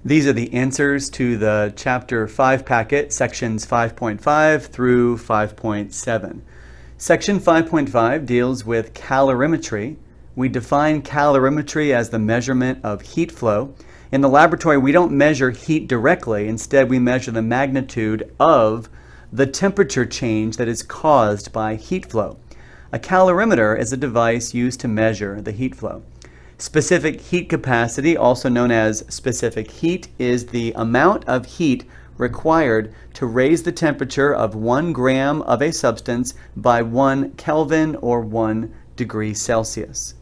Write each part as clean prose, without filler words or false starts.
These are the answers to the Chapter 5 packet, sections 5.5 through 5.7. Section 5.5 deals with calorimetry. We define calorimetry as the measurement of heat flow. In the laboratory, we don't measure heat directly. Instead, we measure the magnitude of the temperature change that is caused by heat flow. A calorimeter is a device used to measure the heat flow. Specific heat capacity, also known as specific heat, is the amount of heat required to raise the temperature of 1 gram of a substance by 1 Kelvin or 1 degree Celsius.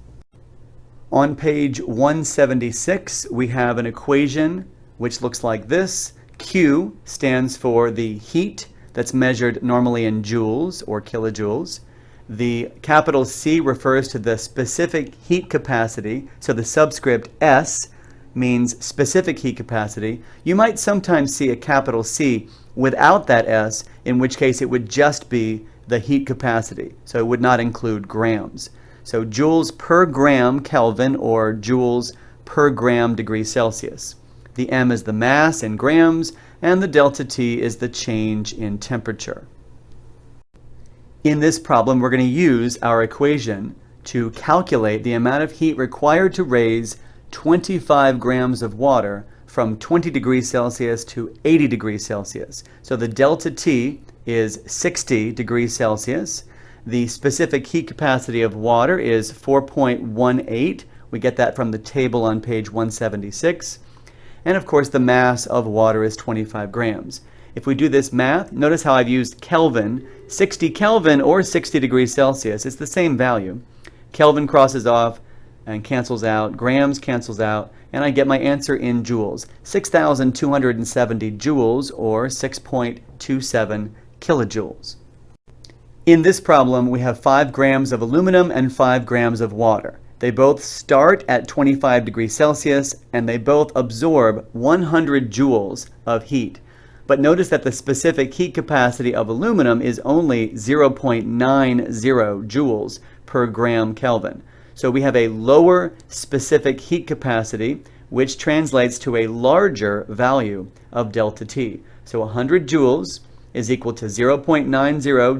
On page 176, we have an equation which looks like this. Q stands for the heat that's measured normally in joules or kilojoules. The capital C refers to the specific heat capacity, so the subscript S means specific heat capacity. You might sometimes see a capital C without that S, in which case it would just be the heat capacity, so it would not include grams. So joules per gram Kelvin or joules per gram degree Celsius. The M is the mass in grams, and the delta T is the change in temperature. In this problem, we're going to use our equation to calculate the amount of heat required to raise 25 grams of water from 20 degrees Celsius to 80 degrees Celsius. So the delta T is 60 degrees Celsius. The specific heat capacity of water is 4.18. We get that from the table on page 176. And of course, the mass of water is 25 grams. If we do this math, notice how I've used Kelvin. 60 Kelvin or 60 degrees Celsius, it's the same value. Kelvin crosses off and cancels out, grams cancels out, and I get my answer in joules. 6,270 joules or 6.27 kilojoules. In this problem, we have 5 grams of aluminum and 5 grams of water. They both start at 25 degrees Celsius and they both absorb 100 joules of heat. But notice that the specific heat capacity of aluminum is only 0.90 joules per gram Kelvin. So we have a lower specific heat capacity, which translates to a larger value of delta T. So 100 joules is equal to 0.90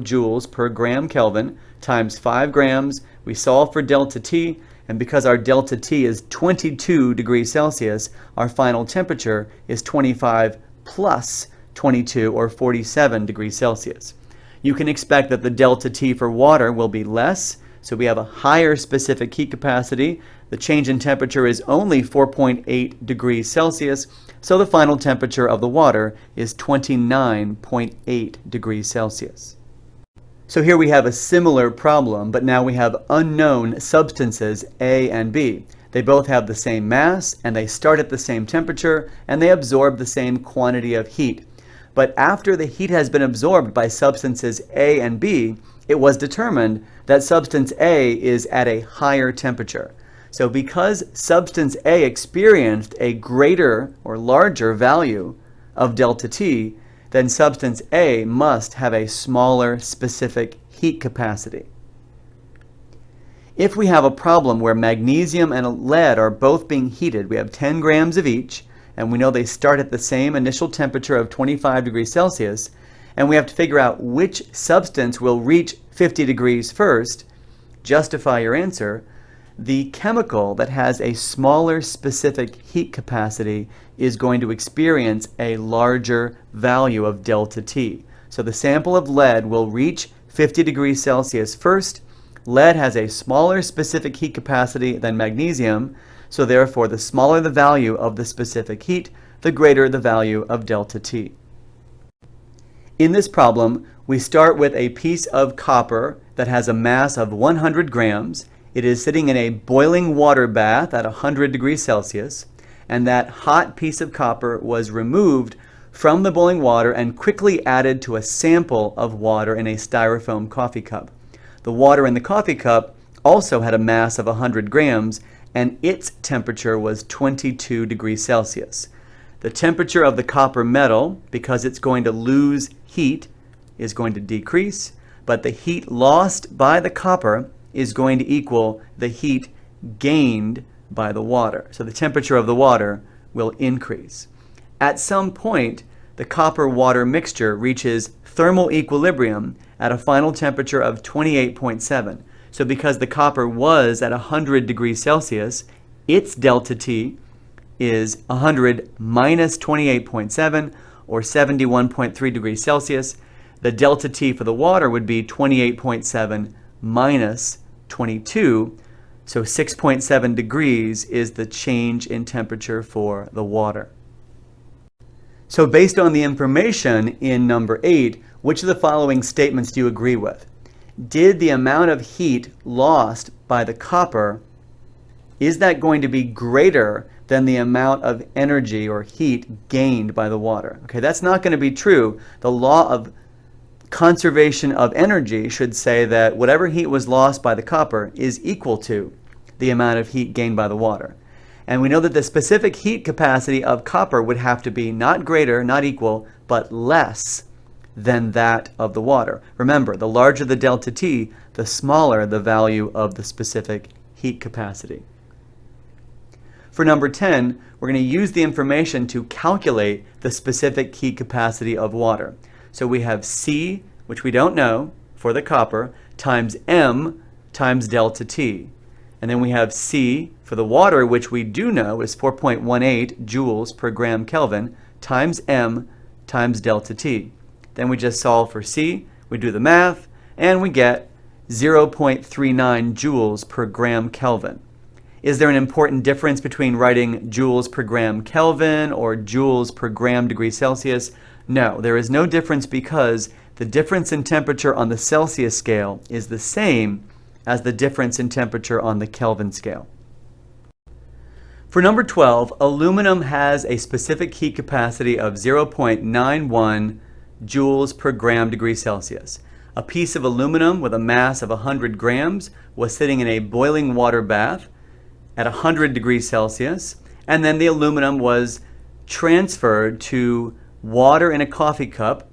joules per gram Kelvin times 5 grams. We solve for delta T, and because our delta T is 22 degrees Celsius, our final temperature is 25 plus 22 or 47 degrees Celsius. You can expect that the delta T for water will be less, so we have a higher specific heat capacity. The change in temperature is only 4.8 degrees Celsius, so the final temperature of the water is 29.8 degrees Celsius. So here we have a similar problem, but now we have unknown substances A and B. They both have the same mass, and they start at the same temperature, and they absorb the same quantity of heat. But after the heat has been absorbed by substances A and B, it was determined that substance A is at a higher temperature. So because substance A experienced a greater or larger value of delta T, then substance A must have a smaller specific heat capacity. If we have a problem where magnesium and lead are both being heated, we have 10 grams of each, and we know they start at the same initial temperature of 25 degrees Celsius, and we have to figure out which substance will reach 50 degrees first, justify your answer, the chemical that has a smaller specific heat capacity is going to experience a larger value of delta T. So the sample of lead will reach 50 degrees Celsius first. Lead has a smaller specific heat capacity than magnesium, so therefore the smaller the value of the specific heat, the greater the value of delta T. In this problem, we start with a piece of copper that has a mass of 100 grams. It is sitting in a boiling water bath at 100 degrees Celsius, and that hot piece of copper was removed from the boiling water and quickly added to a sample of water in a styrofoam coffee cup. The water in the coffee cup also had a mass of 100 grams, and its temperature was 22 degrees Celsius. The temperature of the copper metal, because it's going to lose heat, is going to decrease, but the heat lost by the copper is going to equal the heat gained by the water. So the temperature of the water will increase. At some point, the copper-water mixture reaches thermal equilibrium at a final temperature of 28.7. So because the copper was at 100 degrees Celsius, its delta T is 100 minus 28.7, or 71.3 degrees Celsius. The delta T for the water would be 28.7 minus 22, so 6.7 degrees is the change in temperature for the water. So based on the information in number 8, which of the following statements do you agree with? Did the amount of heat lost by the copper, is that going to be greater than the amount of energy or heat gained by the water? Okay, that's not going to be true. The law of conservation of energy should say that whatever heat was lost by the copper is equal to the amount of heat gained by the water. And we know that the specific heat capacity of copper would have to be not greater, not equal, but less than that of the water. Remember, the larger the delta T, the smaller the value of the specific heat capacity. For number 10, we're going to use the information to calculate the specific heat capacity of water. So we have C, which we don't know, for the copper, times M times delta T. And then we have C for the water, which we do know is 4.18 joules per gram Kelvin, times M times delta T. Then we just solve for C, we do the math, and we get 0.39 joules per gram Kelvin. Is there an important difference between writing joules per gram Kelvin or joules per gram degree Celsius? No, there is no difference because the difference in temperature on the Celsius scale is the same as the difference in temperature on the Kelvin scale. For number 12, aluminum has a specific heat capacity of 0.91 joules per gram degree Celsius. A piece of aluminum with a mass of 100 grams was sitting in a boiling water bath at 100 degrees Celsius, and then the aluminum was transferred to water in a coffee cup.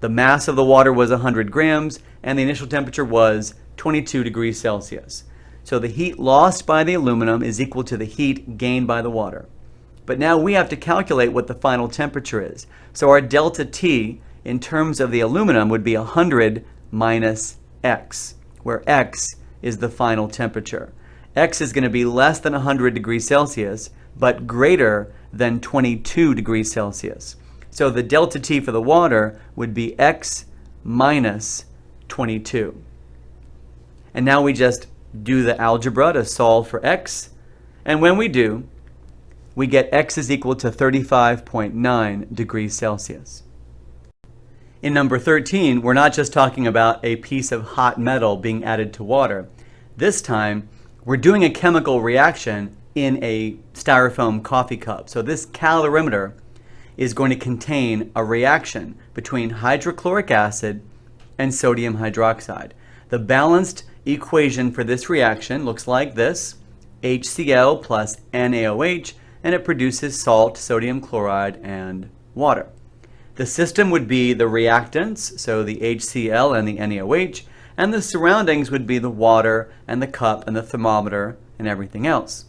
The mass of the water was 100 grams, and the initial temperature was 22 degrees Celsius. So the heat lost by the aluminum is equal to the heat gained by the water. But now we have to calculate what the final temperature is. So our delta T in terms of the aluminum would be 100 minus X, where X is the final temperature. X is going to be less than 100 degrees Celsius, but greater than 22 degrees Celsius. So the delta T for the water would be X minus 22. And now we just do the algebra to solve for X. And when we do, we get X is equal to 35.9 degrees Celsius. In number 13, we're not just talking about a piece of hot metal being added to water. This time, we're doing a chemical reaction in a styrofoam coffee cup. So this calorimeter is going to contain a reaction between hydrochloric acid and sodium hydroxide. The balanced equation for this reaction looks like this: HCl plus NaOH, and it produces salt, sodium chloride, and water. The system would be the reactants, so the HCl and the NaOH, and the surroundings would be the water and the cup and the thermometer and everything else.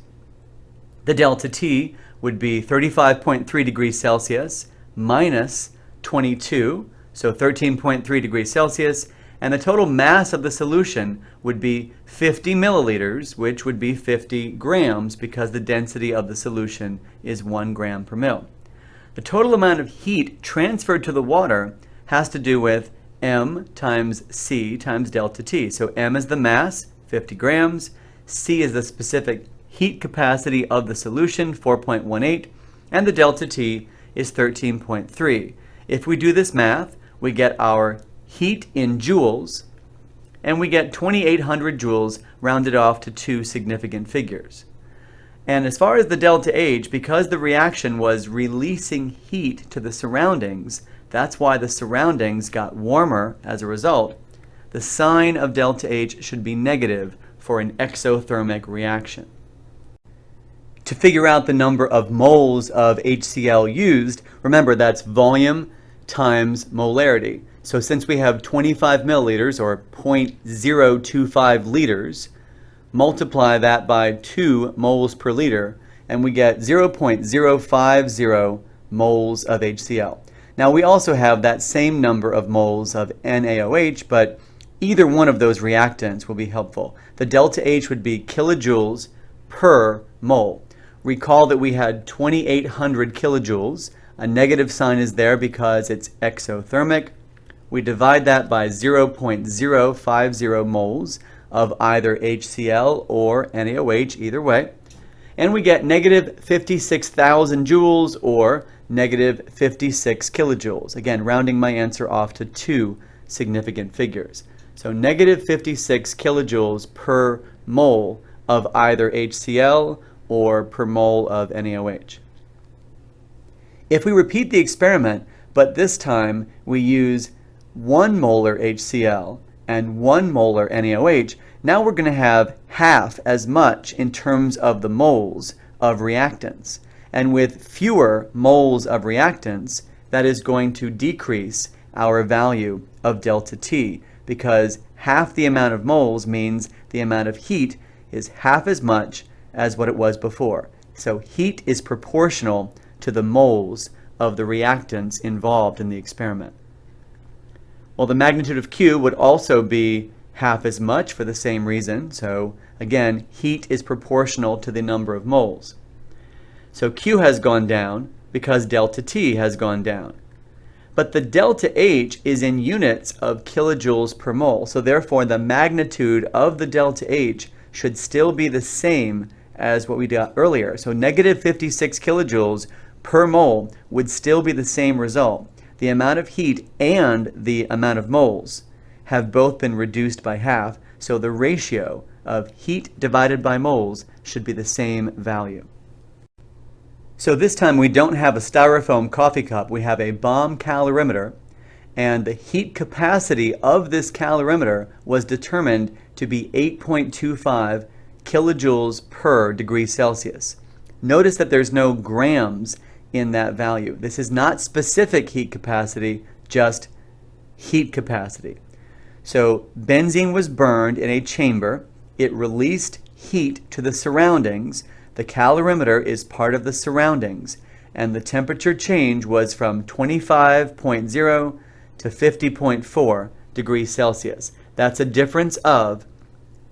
The delta T would be 35.3 degrees Celsius minus 22, so 13.3 degrees Celsius, and the total mass of the solution would be 50 milliliters, which would be 50 grams because the density of the solution is 1 gram per mil. The total amount of heat transferred to the water has to do with M times C times delta T. So M is the mass, 50 grams, C is the specific heat capacity of the solution, 4.18, and the delta T is 13.3. If we do this math, we get our heat in joules, and we get 2,800 joules rounded off to two significant figures. And as far as the delta H, because the reaction was releasing heat to the surroundings, that's why the surroundings got warmer as a result. The sign of delta H should be negative for an exothermic reaction. To figure out the number of moles of HCl used, remember that's volume times molarity. So since we have 25 milliliters, or 0.025 liters, multiply that by 2 moles per liter, and we get 0.050 moles of HCl. Now we also have that same number of moles of NaOH, but either one of those reactants will be helpful. The delta H would be kilojoules per mole. Recall that we had 2,800 kilojoules. A negative sign is there because it's exothermic. We divide that by 0.050 moles of either HCl or NaOH, either way, and we get negative 56,000 joules or negative 56 kilojoules. Again, rounding my answer off to two significant figures. So negative 56 kilojoules per mole of either HCl or per mole of NaOH. If we repeat the experiment, but this time we use 1 molar HCl and 1 molar NaOH, now we're going to have half as much in terms of the moles of reactants. And with fewer moles of reactants, that is going to decrease our value of delta T, because half the amount of moles means the amount of heat is half as much as what it was before. So heat is proportional to the moles of the reactants involved in the experiment. Well, the magnitude of Q would also be half as much for the same reason. So again, heat is proportional to the number of moles. So Q has gone down because delta T has gone down. But the delta H is in units of kilojoules per mole. So therefore, the magnitude of the delta H should still be the same as what we got earlier. So negative 56 kilojoules per mole would still be the same result. The amount of heat and the amount of moles have both been reduced by half, so the ratio of heat divided by moles should be the same value. So this time we don't have a styrofoam coffee cup, we have a bomb calorimeter, and the heat capacity of this calorimeter was determined to be 8.25 kilojoules per degree Celsius. Notice that there's no grams in that value. This is not specific heat capacity, just heat capacity. So benzene was burned in a chamber. It released heat to the surroundings. The calorimeter is part of the surroundings, and the temperature change was from 25.0 to 50.4 degrees Celsius. That's a difference of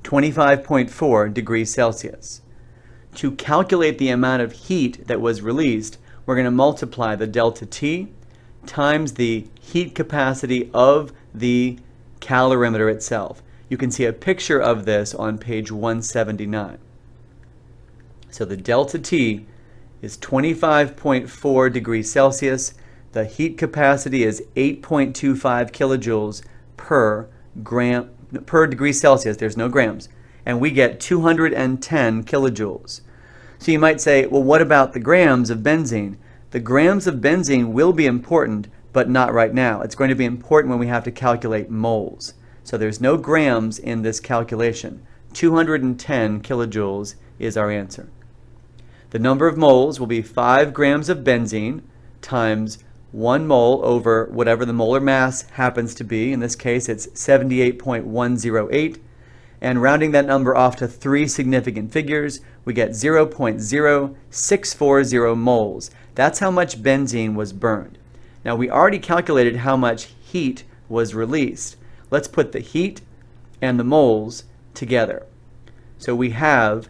25.4 degrees Celsius. To calculate the amount of heat that was released, we're going to multiply the delta T times the heat capacity of the calorimeter itself. You can see a picture of this on page 179. So the delta T is 25.4 degrees Celsius. The heat capacity is 8.25 kilojoules per degree Celsius. There's no grams. And we get 210 kilojoules. So you might say, well, what about the grams of benzene? The grams of benzene will be important, but not right now. It's going to be important when we have to calculate moles. So there's no grams in this calculation. 210 kilojoules is our answer. The number of moles will be 5 grams of benzene times 1 mole over whatever the molar mass happens to be. In this case, it's 78.108. And rounding that number off to 3 significant figures, we get 0.0640 moles. That's how much benzene was burned. Now, we already calculated how much heat was released. Let's put the heat and the moles together. So we have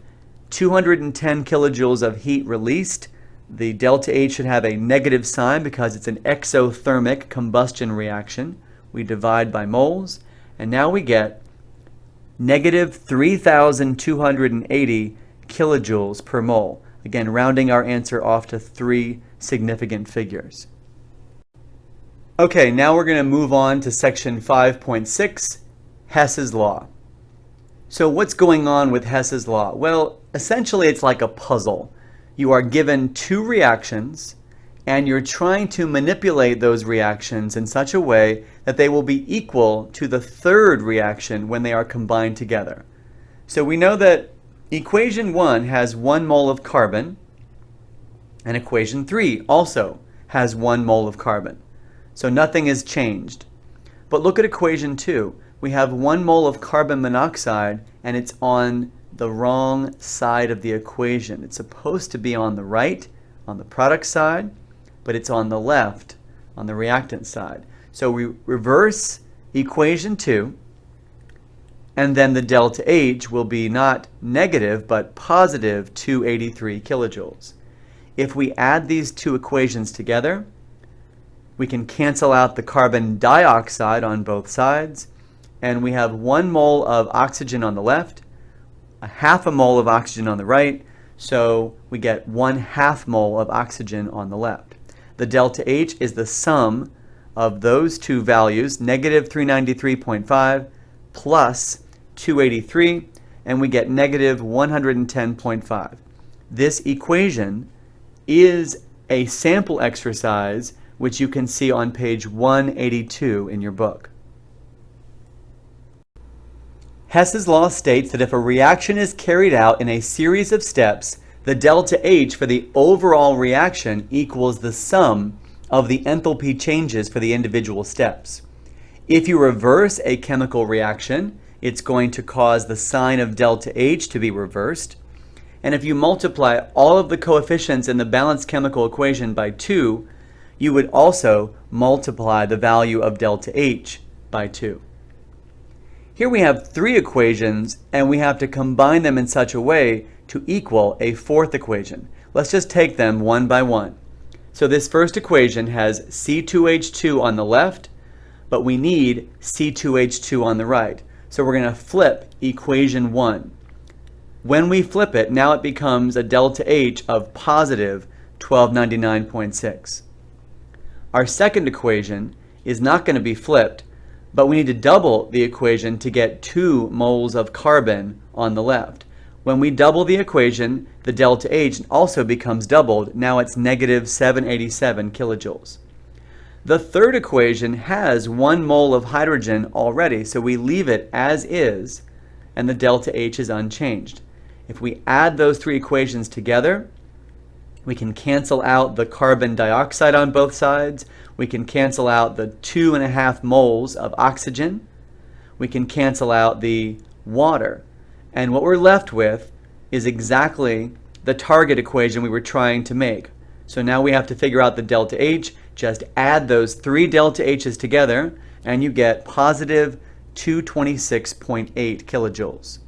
210 kilojoules of heat released. The delta H should have a negative sign because it's an exothermic combustion reaction. We divide by moles, and now we get negative 3,280 kilojoules per mole. Again, rounding our answer off to 3 significant figures. Okay, now we're going to move on to section 5.6, Hess's Law. So what's going on with Hess's Law? Well, essentially it's like a puzzle. You are given 2 reactions, and you're trying to manipulate those reactions in such a way that they will be equal to the 3rd reaction when they are combined together. So we know that equation 1 has 1 mole of carbon, and equation 3 also has 1 mole of carbon. So nothing has changed. But look at equation 2. We have 1 mole of carbon monoxide, and it's on the wrong side of the equation. It's supposed to be on the right, on the product side, but it's on the left, on the reactant side. So we reverse equation 2, and then the delta H will be not negative, but positive 283 kilojoules. If we add these two equations together, we can cancel out the carbon dioxide on both sides, and we have 1 mole of oxygen on the left, a half a mole of oxygen on the right, so we get 1/2 mole of oxygen on the left. The delta H is the sum of those two values, negative 393.5 plus 283, and we get negative 110.5. This equation is a sample exercise which you can see on page 182 in your book. Hess's law states that if a reaction is carried out in a series of steps, the delta H for the overall reaction equals the sum of the enthalpy changes for the individual steps. If you reverse a chemical reaction, it's going to cause the sign of delta H to be reversed. And if you multiply all of the coefficients in the balanced chemical equation by 2, you would also multiply the value of delta H by 2. Here we have 3 equations, and we have to combine them in such a way to equal a 4th equation. Let's just take them one by one. So this first equation has C2H2 on the left, but we need C2H2 on the right. So we're going to flip equation 1. When we flip it, now it becomes a delta H of positive 1299.6. Our second equation is not going to be flipped, but we need to double the equation to get 2 moles of carbon on the left. When we double the equation, the delta H also becomes doubled. Now it's negative 787 kilojoules. The third equation has 1 mole of hydrogen already, so we leave it as is, and the delta H is unchanged. If we add those 3 equations together, we can cancel out the carbon dioxide on both sides. We can cancel out the 2.5 moles of oxygen. We can cancel out the water. And what we're left with is exactly the target equation we were trying to make. So now we have to figure out the delta H. Just add those 3 delta H's together, and you get positive 226.8 kilojoules.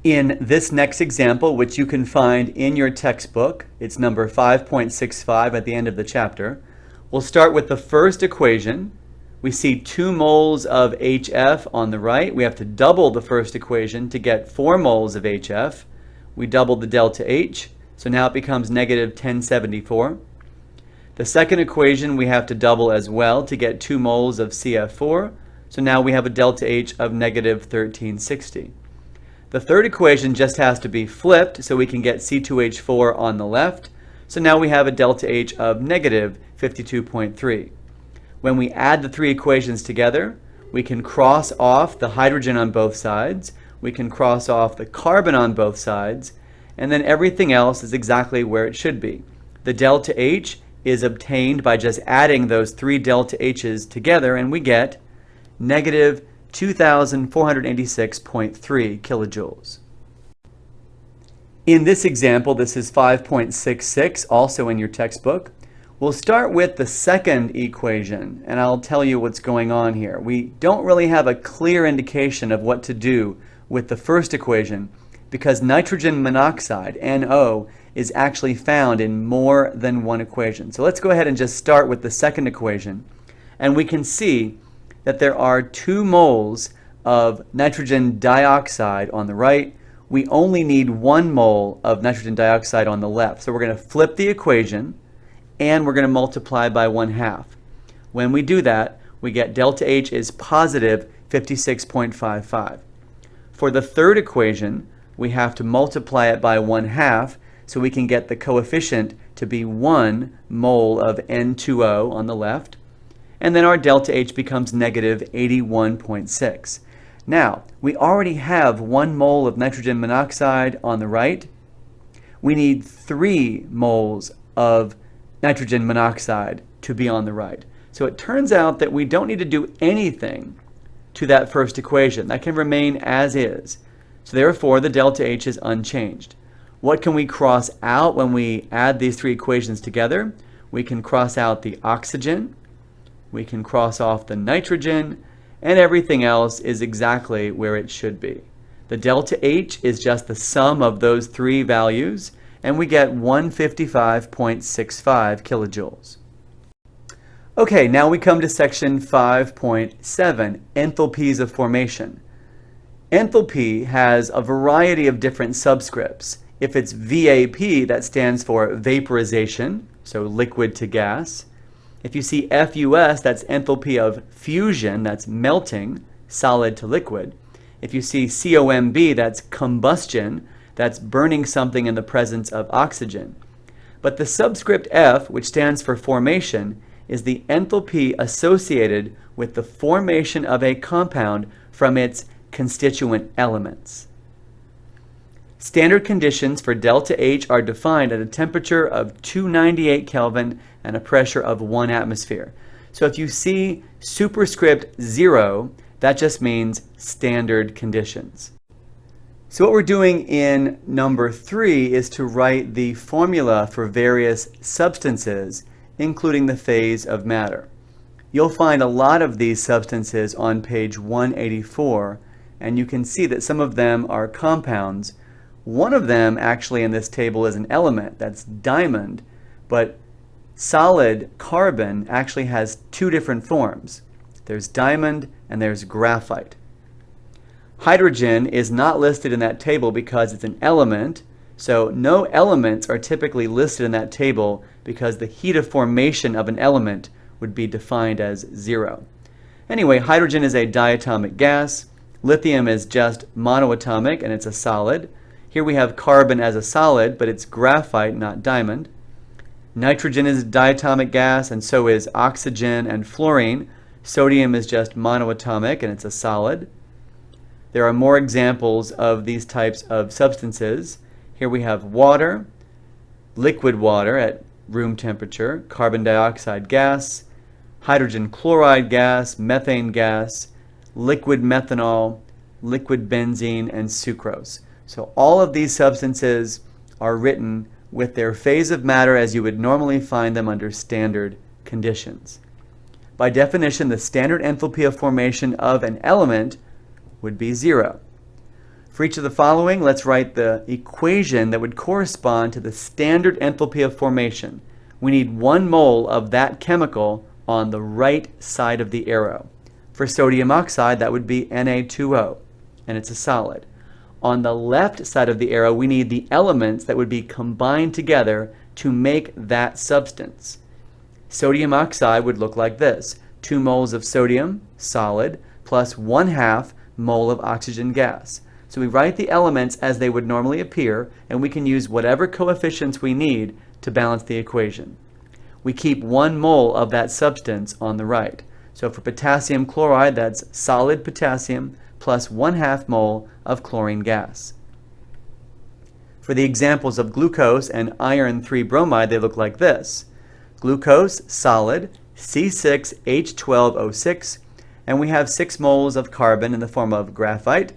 In this next example, which you can find in your textbook, it's number 5.65 at the end of the chapter, we'll start with the first equation. We see 2 moles of HF on the right. We have to double the first equation to get 4 moles of HF. We double the delta H, so now it becomes negative 1074. The second equation we have to double as well to get 2 moles of CF4, so now we have a delta H of negative 1360. The third equation just has to be flipped so we can get C2H4 on the left. So now we have a delta H of negative 52.3. When we add the 3 equations together, we can cross off the hydrogen on both sides, we can cross off the carbon on both sides, and then everything else is exactly where it should be. The delta H is obtained by just adding those 3 delta H's together, and we get negative 2,486.3 kilojoules. In this example, this is 5.66, also in your textbook. We'll start with the second equation, and I'll tell you what's going on here. We don't really have a clear indication of what to do with the first equation because nitrogen monoxide, NO, is actually found in more than one equation. So let's go ahead and just start with the second equation, and we can see that there are 2 moles of nitrogen dioxide on the right. We only need 1 mole of nitrogen dioxide on the left. So we're going to flip the equation, and we're going to multiply by 1/2. When we do that, we get delta H is positive 56.55. For the third equation, we have to multiply it by 1/2 so we can get the coefficient to be 1 mole of N2O on the left. And then our delta H becomes negative 81.6. Now, we already have 1 mole of nitrogen monoxide on the right. We need 3 moles of nitrogen monoxide to be on the right. So it turns out that we don't need to do anything to that first equation. That can remain as is. So therefore, the delta H is unchanged. What can we cross out when we add these three equations together? We can cross out the oxygen, we can cross off the nitrogen, and everything else is exactly where it should be. The delta H is just the sum of those three values, and we get 155.65 kilojoules. Okay, now we come to section 5.7, enthalpies of formation. Enthalpy has a variety of different subscripts. If it's VAP, that stands for vaporization, so liquid to gas. If you see FUS, that's enthalpy of fusion, that's melting, solid to liquid. If you see COMB, that's combustion, that's burning something in the presence of oxygen. But the subscript F, which stands for formation, is the enthalpy associated with the formation of a compound from its constituent elements. Standard conditions for delta H are defined at a temperature of 298 Kelvin and a pressure of 1 atmosphere. So if you see superscript 0, that just means standard conditions. So what we're doing in number 3 is to write the formula for various substances, including the phase of matter. You'll find a lot of these substances on page 184, and you can see that some of them are compounds. One of them actually in this table is an element, that's diamond, but solid carbon actually has two different forms. There's diamond and there's graphite. Hydrogen is not listed in that table because it's an element, so no elements are typically listed in that table because the heat of formation of an element would be defined as 0. Anyway, hydrogen is a diatomic gas. Lithium is just monoatomic and it's a solid. Here we have carbon as a solid, but it's graphite, not diamond. Nitrogen is a diatomic gas, and so is oxygen and fluorine. Sodium is just monoatomic and it's a solid. There are more examples of these types of substances. Here we have water, liquid water at room temperature, carbon dioxide gas, hydrogen chloride gas, methane gas, liquid methanol, liquid benzene, and sucrose. So all of these substances are written with their phase of matter as you would normally find them under standard conditions. By definition, the standard enthalpy of formation of an element would be 0. For each of the following, let's write the equation that would correspond to the standard enthalpy of formation. We need 1 mole of that chemical on the right side of the arrow. For sodium oxide, that would be Na2O, and it's a solid. On the left side of the arrow, we need the elements that would be combined together to make that substance. Sodium oxide would look like this: 2 moles of sodium, solid, plus 1/2 mole of oxygen gas. So we write the elements as they would normally appear, and we can use whatever coefficients we need to balance the equation. We keep 1 mole of that substance on the right. So for potassium chloride, that's solid potassium plus 1/2 mole of chlorine gas. For the examples of glucose and iron 3 bromide, they look like this. Glucose, solid, C6H12O6, and we have 6 moles of carbon in the form of graphite,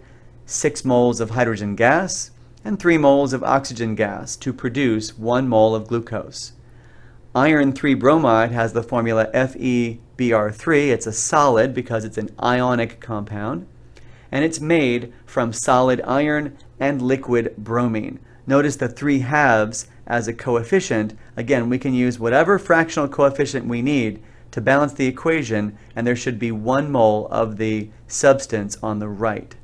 6 moles of hydrogen gas, and 3 moles of oxygen gas to produce 1 mole of glucose. Iron 3 bromide has the formula FeBr3. It's a solid because it's an ionic compound, and it's made from solid iron and liquid bromine. Notice the 3 halves as a coefficient. Again, we can use whatever fractional coefficient we need to balance the equation, and there should be 1 mole of the substance on the right.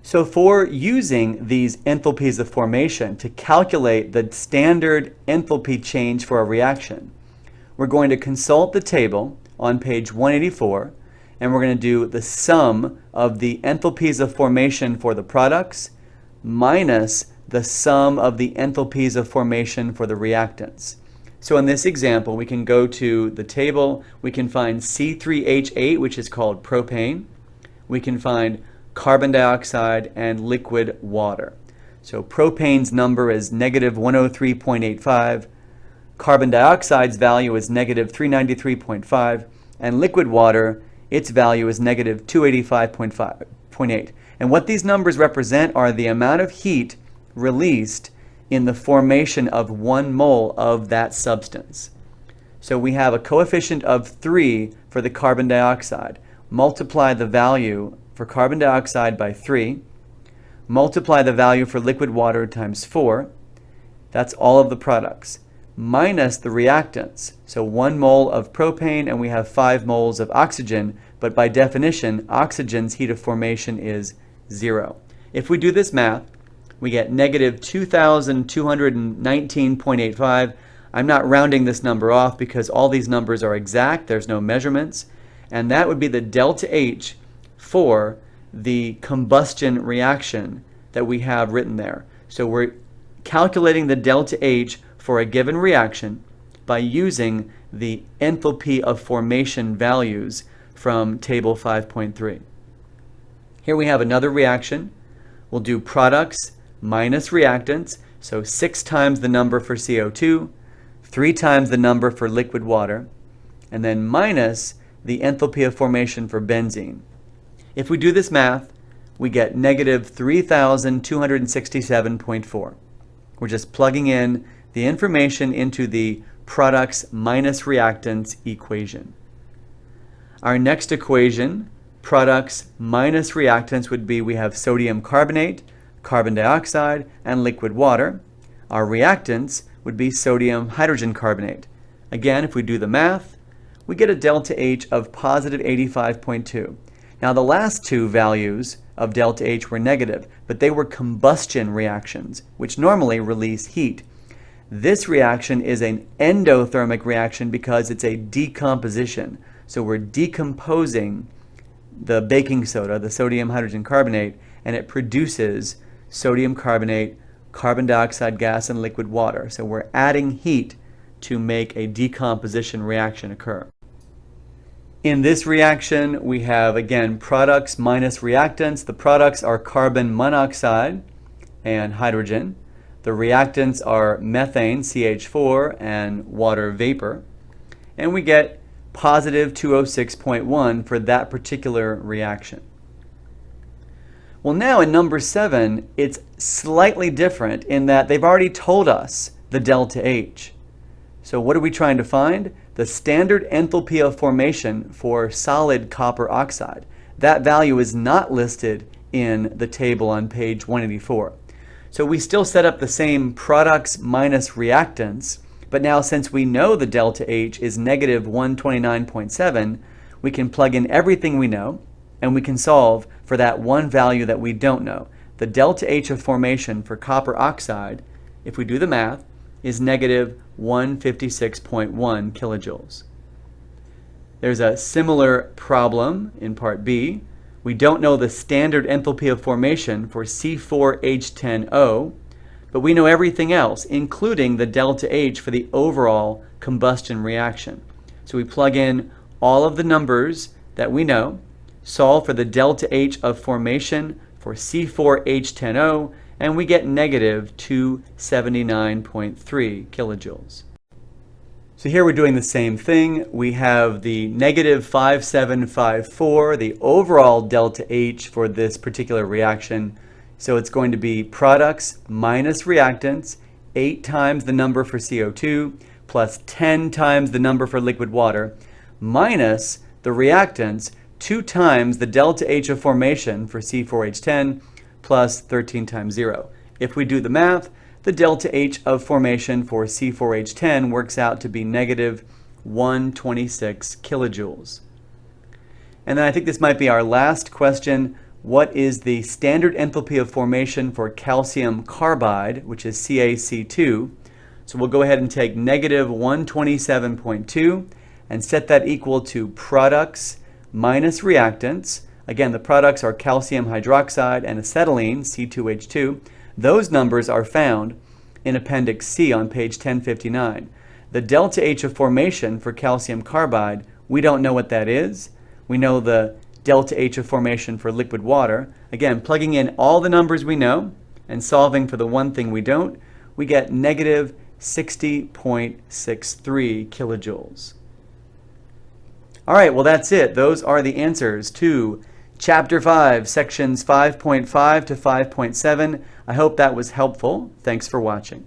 So for using these enthalpies of formation to calculate the standard enthalpy change for a reaction, we're going to consult the table on page 184, and we're going to do the sum of the enthalpies of formation for the products minus the sum of the enthalpies of formation for the reactants. So in this example, we can go to the table, we can find C3H8, which is called propane. We can find carbon dioxide and liquid water. So propane's number is negative 103.85, carbon dioxide's value is negative 393.5, and liquid water, its value is negative 285.8. And what these numbers represent are the amount of heat released in the formation of 1 mole of that substance. So we have a coefficient of 3 for the carbon dioxide. Multiply the value for carbon dioxide by 3. Multiply the value for liquid water times 4. That's all of the products. Minus the reactants. So 1 mole of propane and we have 5 moles of oxygen, but by definition, oxygen's heat of formation is 0. If we do this math, we get negative 2,219.85. I'm not rounding this number off because all these numbers are exact. There's no measurements. And that would be the delta H for the combustion reaction that we have written there. So we're calculating the delta H for a given reaction by using the enthalpy of formation values from table 5.3. Here we have another reaction. We'll do products minus reactants, so 6 times the number for CO2, 3 times the number for liquid water, and then minus the enthalpy of formation for benzene. If we do this math, we get negative 3,267.4. We're just plugging in the information into the products minus reactants equation. Our next equation, products minus reactants, would be we have sodium carbonate, carbon dioxide, and liquid water. Our reactants would be sodium hydrogen carbonate. Again, if we do the math, we get a delta H of positive 85.2. Now the last two values of delta H were negative, but they were combustion reactions, which normally release heat. This reaction is an endothermic reaction because it's a decomposition. So we're decomposing the baking soda, the sodium hydrogen carbonate, and it produces sodium carbonate, carbon dioxide gas, and liquid water. So we're adding heat to make a decomposition reaction occur. In this reaction, we have, again, products minus reactants. The products are carbon monoxide and hydrogen. The reactants are methane, CH4, and water vapor. And we get positive 206.1 for that particular reaction. Well, now in number 7, it's slightly different in that they've already told us the delta H. So what are we trying to find? The standard enthalpy of formation for solid copper oxide. That value is not listed in the table on page 184. So we still set up the same products minus reactants, but now since we know the delta H is negative 129.7, we can plug in everything we know, and we can solve for that one value that we don't know. The delta H of formation for copper oxide, if we do the math, is negative 156.1 kilojoules. There's a similar problem in part B. We don't know the standard enthalpy of formation for C4H10O, but we know everything else, including the delta H for the overall combustion reaction. So we plug in all of the numbers that we know, solve for the delta H of formation for C4H10O, and we get negative 279.3 kilojoules. So here we're doing the same thing. We have the negative 5754, the overall delta H for this particular reaction. So it's going to be products minus reactants, 8 times the number for CO2, plus 10 times the number for liquid water, minus the reactants, 2 times the delta H of formation for C4H10, plus 13 times 0. If we do the math, the delta H of formation for C4H10 works out to be negative 126 kilojoules. And then I think this might be our last question. What is the standard enthalpy of formation for calcium carbide, which is CaC2? So we'll go ahead and take negative 127.2 and set that equal to products minus reactants. Again, the products are calcium hydroxide and acetylene, C2H2. Those numbers are found in Appendix C on page 1059. The delta H of formation for calcium carbide, we don't know what that is. We know the delta H of formation for liquid water. Again, plugging in all the numbers we know and solving for the one thing we don't, we get negative 60.63 kilojoules. All right, well that's it. Those are the answers to Chapter 5, sections 5.5 to 5.7. I hope that was helpful. Thanks for watching.